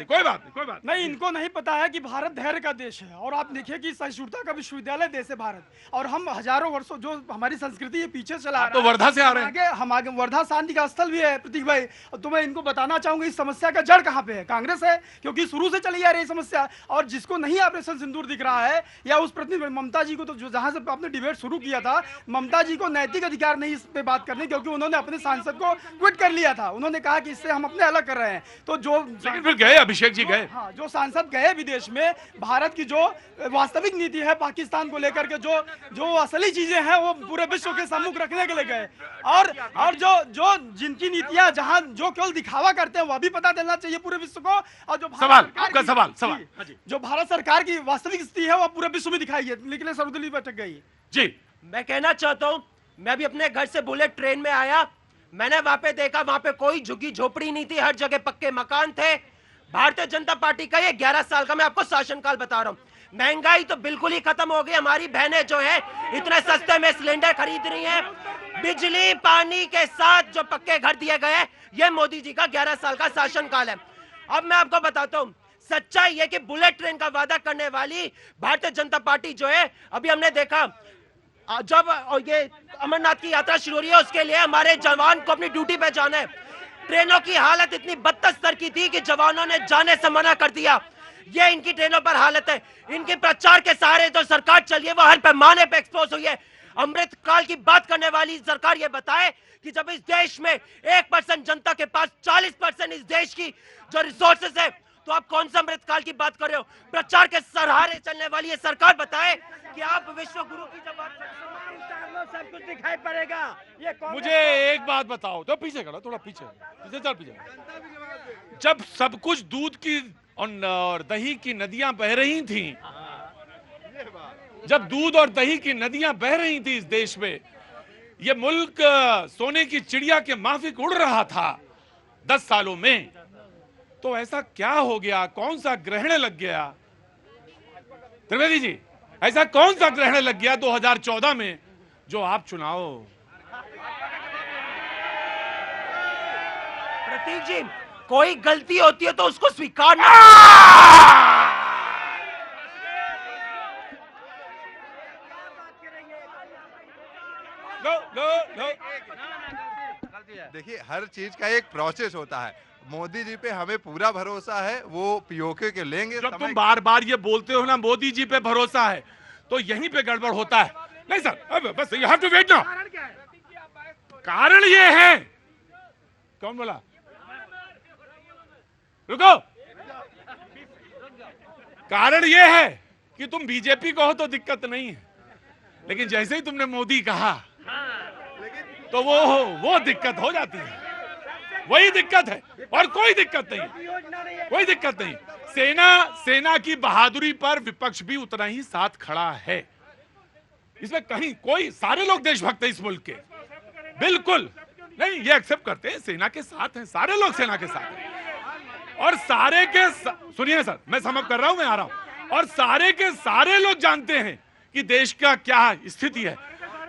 नहीं। इनको नहीं पता है कि भारत धैर्य का देश है, और आप देखिए कि सहिष्णुता का विश्वविद्यालय देश है भारत, और हम हजारों वर्षों जो हमारी संस्कृति है पीछे चला तो वर्धा से आ रहे हैं, हम आगे वर्धा शांति का स्थल भी है प्रतीक भाई। तो मैं इनको बताना चाहूंगा इस समस्या का जड़ कहाँ पे है, कांग्रेस है, क्योंकि शुरू से चली आ रही समस्या। और जिसको नहीं ऑपरेशन सिंदूर दिख रहा है, या उस प्रतिनिधि ममता जी को, तो जहां से आपने डिबेट शुरू किया था, ममता जी को नैतिक अधिकार नहीं इस पे बात करने, क्योंकि उन्होंने अपने सांसद को क्विट कर लिया था। उन्होंने कहा कि इससे हम अपने अलग कर रहे हैं। तो जो फिर गए अभिषेक जी गए, हाँ, जो सांसद गए विदेश में, भारत की जो वास्तविक नीति है पाकिस्तान को लेकर के, जो असली चीजें हैं वो पूरे विश्व के सम्मुख रखने के लिए गए। और जो जिनकी नीतियां जहां जो केवल दिखावा करते हैं वह भी पता चलना चाहिए पूरे विश्व को। और जो सवाल जो भारत सरकार की वास्तविक स्थिति है वह पूरे विश्व में दिखाई है, लेकिन सर्वदलीय बैठक गई। जी मैं कहना चाहता हूं, मैं भी अपने घर से बुलेट ट्रेन में आया, मैंने वहां पे देखा, वहां पे कोई झुग्गी झोपड़ी नहीं थी, हर जगह पक्के मकान थे। भारतीय जनता पार्टी का ये 11 साल का मैं आपको शासनकाल बता रहा हूं। महंगाई तो बिल्कुल ही खत्म हो गई। हमारी बहनें जो है इतने सस्ते में सिलेंडर खरीद रही हैं। बिजली पानी के साथ जो पक्के घर दिए गए, ये मोदी जी का 11 साल का शासनकाल है। अब मैं आपको बताता हूं, सच्चाई है कि बुलेट ट्रेन का वादा करने वाली भारतीय जनता पार्टी जो है, अभी हमने देखा जब ये अमरनाथ की यात्रा शुरू हो रही है, उसके लिए हमारे जवान को अपनी ड्यूटी पे जाना है। ट्रेनों की हालत इतनी बदतर स्तर की थी कि जवानों ने जाने से मना कर दिया। ये इनकी ट्रेनों पर हालत है। इनके प्रचार के सहारे जो सरकार चली है वो हर पैमाने पे एक्सपोज हुई है। अमृत काल की बात करने वाली सरकार ये बताए कि जब इस देश में 1% जनता के पास 40% इस देश की जो रिसोर्सेस है, तो आप कौन सा अमृत काल की बात कर रहे हो? प्रचार के सहारे चलने वाली ये सरकार बताए कि आप विश्व गुरु की जब बात सब कुछ दिखाई पड़ेगा। ये मुझे एक बात बताओ, तो पीछे खड़ा, थोड़ा पीछे चल, पीछे। जब सब कुछ दूध की और दही की नदियां बह रही थी, जब दूध और दही की नदियां बह रही थी इस देश में, ये मुल्क सोने की चिड़िया के माफिक उड़ रहा था 10 सालों में, तो ऐसा क्या हो गया? कौन सा ग्रहण लग गया? त्रिवेदी जी, ऐसा कौन सा ग्रहण लग गया 2014 में जो आप चुनाव? प्रतीक जी, कोई गलती होती है तो उसको स्वीकारना। देखिए, हर चीज का एक प्रोसेस होता है। मोदी जी पे हमें पूरा भरोसा है, वो पीओके के लेंगे। जब तुम बार बार ये बोलते हो ना मोदी जी पे भरोसा है, तो यहीं पे गड़बड़ होता है। नहीं सर, अब बस you have to wait now. कारण ये है, कौन बोला? रुको। कारण ये है कि तुम बीजेपी को हो तो दिक्कत नहीं है, लेकिन जैसे ही तुमने मोदी कहा तो वो दिक्कत हो जाती है। वही दिक्कत है और कोई दिक्कत नहीं, कोई दिक्कत नहीं। सेना की बहादुरी पर विपक्ष भी उतना ही साथ खड़ा है। इसमें कहीं कोई, सारे लोग देशभक्त हैं इस मुल्क के, बिल्कुल नहीं, ये एक्सेप्ट करते हैं, सेना के साथ हैं, सारे लोग सेना के साथ हैं। और सारे के सुनिए सर, मैं समझ कर रहा हूं, मैं आ रहा हूं। और सारे के सारे लोग जानते हैं कि देश का क्या स्थिति है,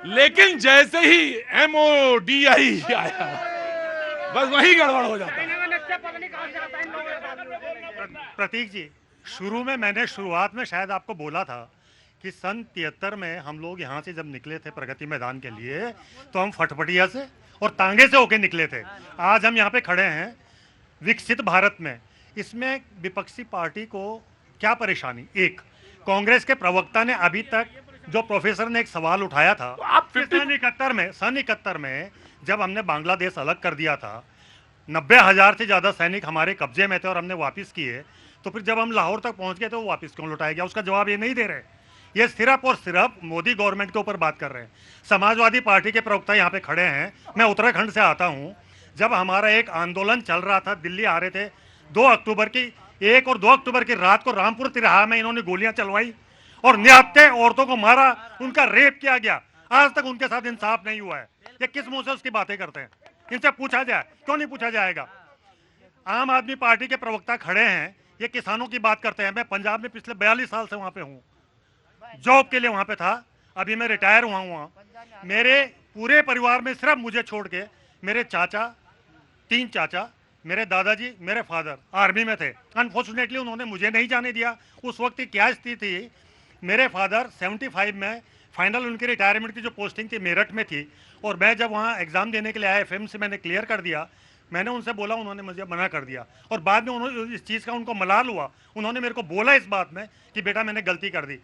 लेकिन जैसे ही MODI आया, बस वही गड़बड़ हो जाता है। प्रतीक जी, मैंने शुरुआत में शायद आपको बोला था कि सन 73 में हम लोग यहाँ से जब निकले थे प्रगति मैदान के लिए, तो हम फटफटिया से और तांगे से होके निकले थे। आज हम यहाँ पे खड़े हैं विकसित भारत में। इसमें विपक्षी पार्टी को क्या परेशानी? एक, कांग्रेस के प्रवक्ता ने अभी तक, जो प्रोफेसर ने एक सवाल उठाया था, सन 71 में जब हमने बांग्लादेश अलग कर दिया था, 90,000 से ज्यादा सैनिक हमारे कब्जे में थे और हमने वापस किए, तो फिर जब हम लाहौर तक पहुंच गए तो वो वापस क्यों लौटाया गया? उसका जवाब ये नहीं दे रहे। ये सिर्फ और सिर्फ मोदी गवर्नमेंट के ऊपर बात कर रहे हैं। समाजवादी पार्टी के प्रवक्ता यहाँ पे खड़े हैं, मैं उत्तराखंड से आता हूँ। जब हमारा एक आंदोलन चल रहा था, दिल्ली आ रहे थे, 1 और 2 अक्टूबर की रात को रामपुर तिराहा में इन्होंने गोलियां चलवाई और निहत्थे औरतों को मारा, उनका रेप किया गया। आज तक उनके साथ इंसाफ नहीं हुआ है। ये किस मुंह से उसकी बातें करते हैं? इनसे पूछा जाए, क्यों नहीं पूछा जाएगा? आम आदमी पार्टी के प्रवक्ता खड़े हैं, ये किसानों की बात करते हैं। मैं पंजाब में पिछले 42 साल से वहां पे हूँ, जॉब के लिए वहां पे था, अभी मैं रिटायर हुआ हूँ। मेरे पूरे परिवार में सिर्फ मुझे छोड़ के मेरे चाचा, 3 चाचा, मेरे दादाजी, मेरे फादर आर्मी में थे। अनफॉर्चुनेटली उन्होंने मुझे नहीं जाने दिया। उस वक्त की क्या स्थिति थी, मेरे फादर 75 में फाइनल उनकी रिटायरमेंट की जो पोस्टिंग थी मेरठ में थी, और मैं जब वहाँ एग्जाम देने के लिए आया, FM से मैंने क्लियर कर दिया। मैंने उनसे बोला, उन्होंने मुझे मना कर दिया, और बाद में उन्होंने इस चीज़ का उनको मलाल हुआ। उन्होंने मेरे को बोला इस बात में कि बेटा मैंने गलती कर दी।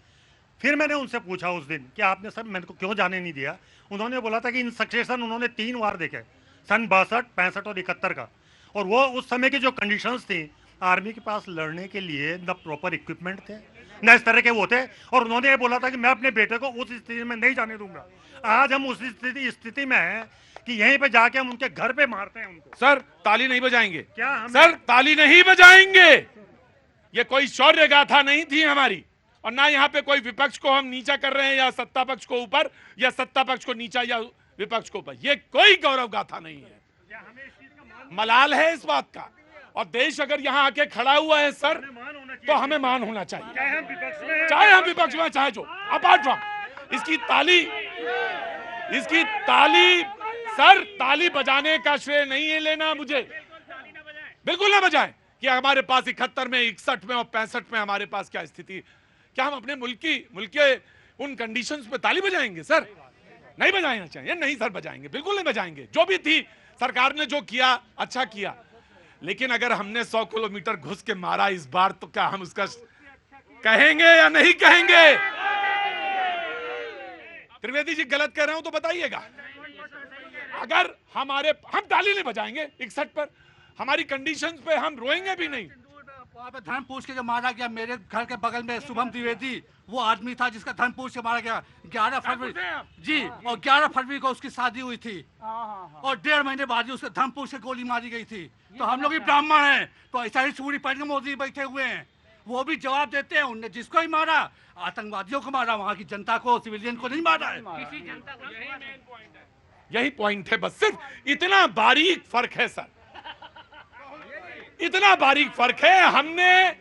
फिर मैंने उनसे पूछा उस दिन कि आपने सर मेरे को क्यों जाने नहीं दिया? उन्होंने बोला था कि इन सक्सेशन उन्होंने 3 बार देखे, सन 62, 65 और 71 का। और वो उस समय की जो कंडीशंस थी, आर्मी के पास लड़ने के लिए न प्रॉपर इक्विपमेंट थे, न इस तरह के वो थे। और उन्होंने ये बोला था कि मैं अपने बेटे को उस स्थिति में नहीं जाने दूंगा। आज हम उस स्थिति में हैं कि यहीं पे जाके हम उनके घर पे मारते हैं उनको। सर ताली नहीं बजाएंगे क्या? सर ताली नहीं बजाएंगे। ये कोई शौर्य गाथा नहीं थी हमारी, और ना यहाँ पे कोई विपक्ष को हम नीचा कर रहे हैं, या सत्ता पक्ष को ऊपर, या सत्ता पक्ष को नीचा, या विपक्ष को ऊपर। ये कोई गौरव गाथा नहीं है। मलाल है इस बात का, और देश अगर यहाँ आके खड़ा हुआ है सर, तो हमें मान होना चाहिए, चाहे हम विपक्ष में, चाहे जो। अपार्ट फ्रॉम इसकी ताली सर, ताली बजाने का श्रेय नहीं है लेना मुझे, बिल्कुल ना बजाएं कि हमारे पास 71 में, 61 में और 65 में हमारे पास क्या स्थिति। क्या हम अपने मुल्क के उन कंडीशंस पे ताली बजाएंगे? सर नहीं बजाना चाहिए, नहीं सर बजाएंगे, बिल्कुल नहीं बजाएंगे। जो भी थी सरकार ने जो किया अच्छा किया, लेकिन अगर हमने 100 किलोमीटर घुस के मारा इस बार, तो क्या हम उसका कहेंगे या नहीं कहेंगे? त्रिवेदी जी गलत कह रहे हो तो बताइएगा। अगर हम ताली नहीं बजाएंगे 61 पर, हमारी कंडीशंस पे हम रोएंगे भी नहीं। वहाँ पे धर्म पूछ के जो मारा गया, मेरे घर के बगल में शुभम द्विवेदी वो आदमी था जिसका धर्म पूछ के मारा गया 11 फरवरी जी, और 11 फरवरी को उसकी शादी हुई थी, और 1.5 महीने बाद ही उसके धर्म पूछ के गोली मारी गई थी। तो हम लोग भी ब्राह्मण हैं, तो ऐसा ही चूड़ी पहन के मोदी बैठे हुए हैं, वो भी जवाब देते हैं। उनने जिसको ही मारा, आतंकवादियों को मारा, वहाँ की जनता को, सिविलियन को नहीं मारा है। यही पॉइंट है, बस सिर्फ इतना बारीक फर्क है सर, इतना बारीक फर्क है। हमने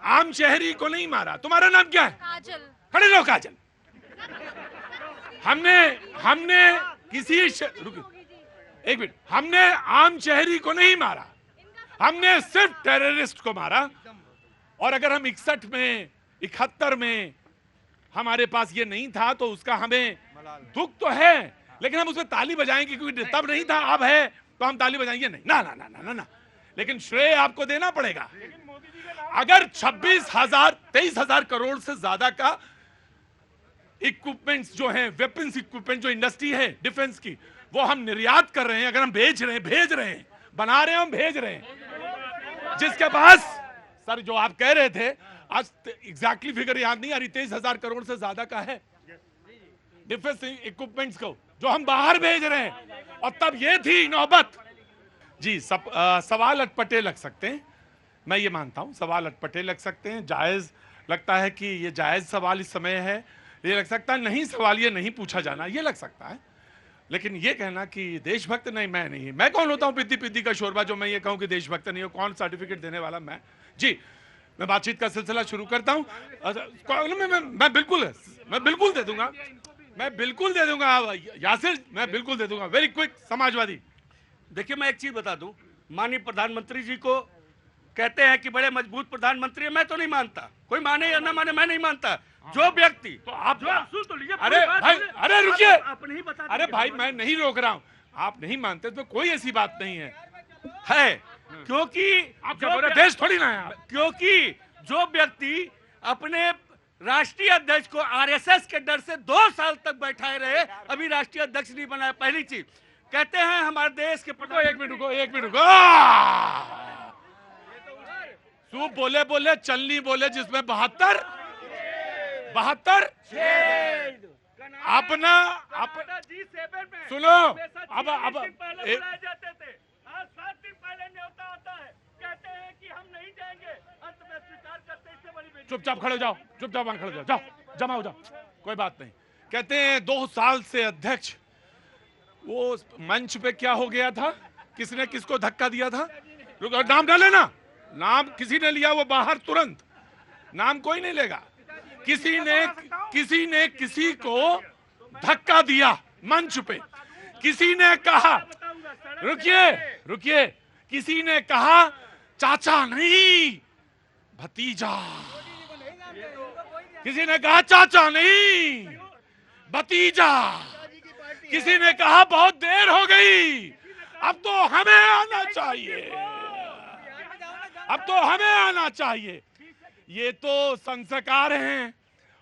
आम शहरी को नहीं मारा। तुम्हारा नाम क्या है? काजल। खड़े रहो काजल। हमने किसी एक मिनट, हमने आम शहरी को नहीं मारा, हमने सिर्फ टेररिस्ट को मारा। और अगर हम 61 में 71 में हमारे पास ये नहीं था तो उसका हमें दुख तो है, लेकिन हम उसमें ताली बजाएंगे क्योंकि तब नहीं था, अब है तो हम ताली बजाएंगे नहीं, ना ना ना ना ना ना। लेकिन श्रेय आपको देना पड़ेगा। अगर 23,000 करोड़ से ज्यादा का इक्विपमेंट्स जो हैं, वेपन्स इक्विपमेंट जो इंडस्ट्री है डिफेंस की, वो हम निर्यात कर रहे हैं, अगर हम भेज रहे हैं, बना रहे हैं, हम भेज रहे हैं, जिसके पास सर जो आप कह रहे थे, आज एग्जैक्टली फिगर याद नहीं आ रही, 23,000 करोड़ से ज्यादा का है डिफेंस इक्विपमेंट्स को जो हम बाहर भेज रहे हैं। और तब ये थी नौबत जी। सवाल अटपटे लग सकते हैं, मैं ये मानता हूं, सवाल अटपटे लग सकते हैं, जायज लगता है कि ये जायज सवाल इस समय है, ये लग सकता है नहीं सवाल ये नहीं पूछा जाना, ये लग सकता है। लेकिन ये कहना कि देशभक्त नहीं, मैं नहीं, मैं कौन होता हूं पिद्दी पिद्दी का शोरबा जो मैं ये कहूं कि देशभक्त नहीं हो, कौन सर्टिफिकेट देने वाला मैं जी। मैं बातचीत का सिलसिला शुरू करता हूं। मैं बिल्कुल दे दूंगा, मैं बिल्कुल दे दूंगा यासिर, मैं बिल्कुल दे दूंगा। Very quick Samajwadi. देखिए मैं एक चीज बता दूं, माननीय प्रधानमंत्री जी को कहते हैं कि बड़े मजबूत प्रधानमंत्री है, मैं तो नहीं मानता, कोई माने या ना माने मैं नहीं मानता। जो व्यक्ति तो आप सुन तो लीजिए। अरे भाई, अरे रुकिए, अपने ही बता। अरे भाई मैं नहीं रोक रहा हूं, आप नहीं मानते तो कोई ऐसी बात नहीं है, क्योंकि आप जो देश थोड़ी ना है। क्योंकि जो व्यक्ति अपने राष्ट्रीय अध्यक्ष को आरएसएस के डर से 2 साल तक बैठाए रहे, अभी राष्ट्रीय अध्यक्ष नहीं बनाया। पहली चीज कहते हैं हमारे देश के एक मिनट रुको। सूप बोले चलनी बोले जिसमें 72 अपना सुनो। अब जाते थे, आज 7 दिन पहले न्योता आता है, कहते हैं कि हम नहीं जाएंगे, अंत में स्वीकार करते हैं। इससे बड़ी चुपचाप खड़े हो जाओ, चुपचाप खड़े हो जाओ, जमा हो जाओ, कोई बात नहीं। कहते हैं 2 साल से अध्यक्ष, वो मंच पे क्या हो गया था, किसने किसको धक्का दिया था, नाम डाले ना, नाम किसी ने लिया वो बाहर तुरंत, नाम कोई नहीं लेगा। किसी ने किसी को धक्का दिया मंच पे, किसी ने कहा रुकिए, किसी ने कहा चाचा नहीं भतीजा, किसी ने कहा चाचा नहीं भतीजा, किसी ने कहा बहुत देर हो गई, अब तो हमें आना चाहिए। ये तो संस्कार हैं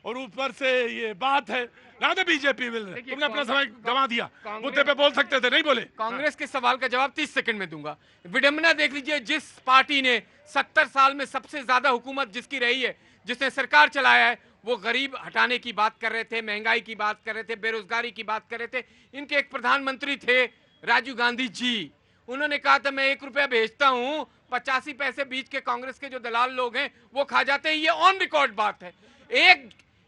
और ऊपर से ये बात है ना, तो बीजेपी तुमने अपना समय गंवा दिया, मुद्दे पे बोल सकते थे, नहीं बोले। कांग्रेस के सवाल का जवाब 30 सेकंड में दूंगा। विडंबना देख लीजिए, जिस पार्टी ने 70 साल में सबसे ज्यादा हुकूमत जिसकी रही है, जिसने सरकार चलाया है, वो गरीब हटाने की बात कर रहे थे, महंगाई की बात कर रहे थे, बेरोजगारी की बात कर रहे थे। इनके एक प्रधानमंत्री थे राजीव गांधी जी, उन्होंने कहा था मैं 1 रुपया भेजता हूं, 85 पैसे बीच के कांग्रेस के जो दलाल लोग हैं वो खा जाते हैं। ये ऑन रिकॉर्ड बात है।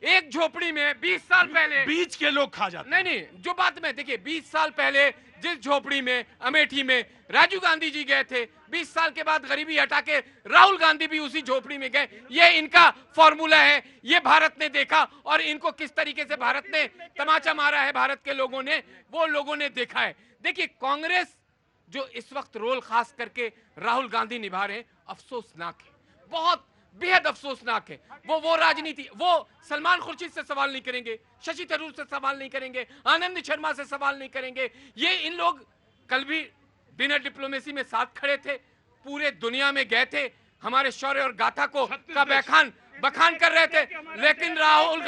एक झोपड़ी में 20 साल पहले बीच के लोग खा जाते। नहीं, जो बात में देखिए, 20 साल पहले जिस झोपड़ी में अमेठी में राजीव गांधी जी गए थे, 20 साल के बाद गरीबी हटा के राहुल गांधी भी उसी झोपड़ी में गए। ये इनका फॉर्मूला है, ये भारत ने देखा, और इनको किस तरीके से भारत ने तमाचा मारा है, भारत के लोगों ने, वो लोगों ने देखा है। देखिए कांग्रेस जो इस वक्त रोल खास करके राहुल गांधी निभा रहे हैं, अफसोसनाक है, बहुत बेहद अफसोसनाक है। वो राजनीति, वो सलमान खुर्शीद से सवाल नहीं करेंगे, शशि थरूर से सवाल नहीं करेंगे, आनंद शर्मा से सवाल नहीं करेंगे। ये इन लोग कल भी बिना डिप्लोमेसी में साथ खड़े थे, पूरे दुनिया में गए थे, हमारे शौर्य और गाथा को का बखान कर रहे थे। लेकिन राहुल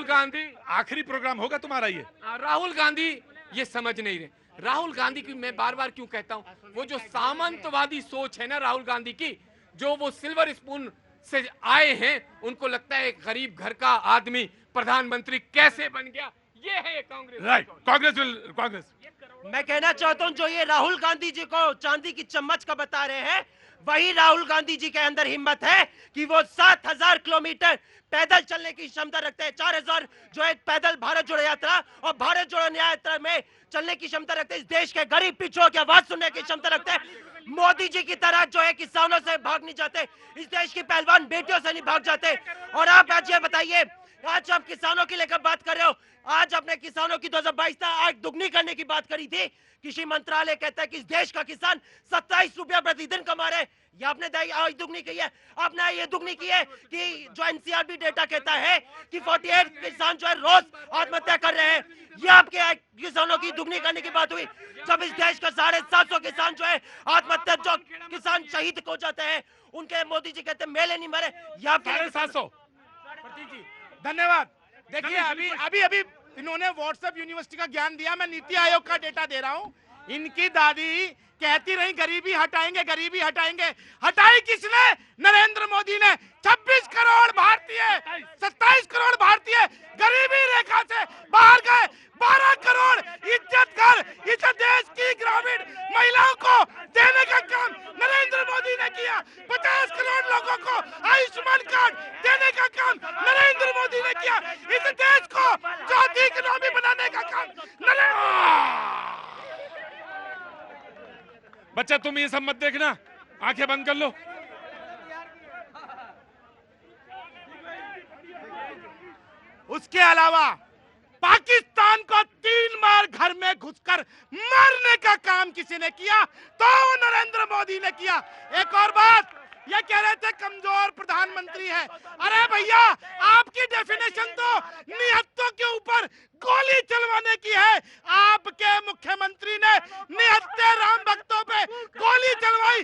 गांधी आखिरी प्रोग्राम होगा तुम्हारा ये, राहुल गांधी ये समझ नहीं रहे। राहुल गांधी की मैं बार बार क्यों कहता हूं, वो जो सामंतवादी सोच है ना राहुल गांधी की, जो वो सिल्वर स्पून से आए हैं, उनको लगता है एक गरीब घर का आदमी प्रधानमंत्री कैसे बन गया, ये है कांग्रेस। राइट, कांग्रेस मैं कहना चाहता हूं जो ये राहुल गांधी जी को चांदी की चम्मच का बता रहे हैं, वही राहुल गांधी जी के अंदर हिम्मत है कि वो 7,000 किलोमीटर पैदल चलने की क्षमता रखते हैं। 4,000 जो है पैदल भारत जोड़ो यात्रा और भारत जोड़ो न्याय यात्रा में चलने की क्षमता रखते हैं। इस देश के गरीब पिछड़ों की आवाज सुनने की क्षमता रखते हैं। मोदी जी की तरह जो है किसानों से भाग नहीं जाते, इस देश की पहलवान बेटियों से नहीं भाग जाते। और आप आज ये बताइए, आज आप किसानों की लेकर बात कर रहे हो, आज आपने किसानों की 2022 तक आय दुगनी करने की बात करी थी। कृषि मंत्रालय कहता है कि इस देश का किसान 27 रुपया प्रतिदिन कमा रहे हैं। ये आपने आय दुगनी की है। आपने ये दुगनी की है कि जो एनसीआरबी डेटा कहता है कि 48 किसान जो है रोज आत्महत्या कर रहे हैं। ये आपके किसानों की दुगनी करने की बात हुई, जब इस देश का 750 किसान जो है आत्महत्या, जो किसान शहीद हो जाते हैं, उनके मोदी जी कहते हैं मेले नहीं मरे। ये आप 750। धन्यवाद। देखिए अभी इन्होंने व्हाट्सएप यूनिवर्सिटी का ज्ञान दिया, मैं नीति आयोग का डेटा दे रहा हूं। इनकी दादी कहती रही गरीबी हटाएंगे, गरीबी हटाएंगे। हटाई किसने? नरेंद्र मोदी ने। 26 करोड़ भारतीय, 27 करोड़ भारतीय गरीबी रेखा से बाहर गए। 12 करोड़ इज्जत इस देश की ग्रामीण महिलाओं को देने का काम नरेंद्र मोदी ने किया। 50 करोड़ लोगों को आयुष्मान कार्ड देने का काम नरेंद्र मोदी ने किया। इस देश को चौथी इकोनॉमी बनाने का काम बच्चा तुम ये सब मत देखना, आंखें बंद कर लो। उसके अलावा पाकिस्तान को 3 बार घर में घुसकर मारने का काम किसी ने किया तो वो नरेंद्र मोदी ने किया। एक और बात, ये कह रहे थे कमजोर प्रधानमंत्री है। अरे भैया, आपकी डेफिनेशन तो निहत्तों के ऊपर गोली चलवाने की है। आपके मुख्यमंत्री ने निहत्ते राम भक्तों पे गोली चलवाई।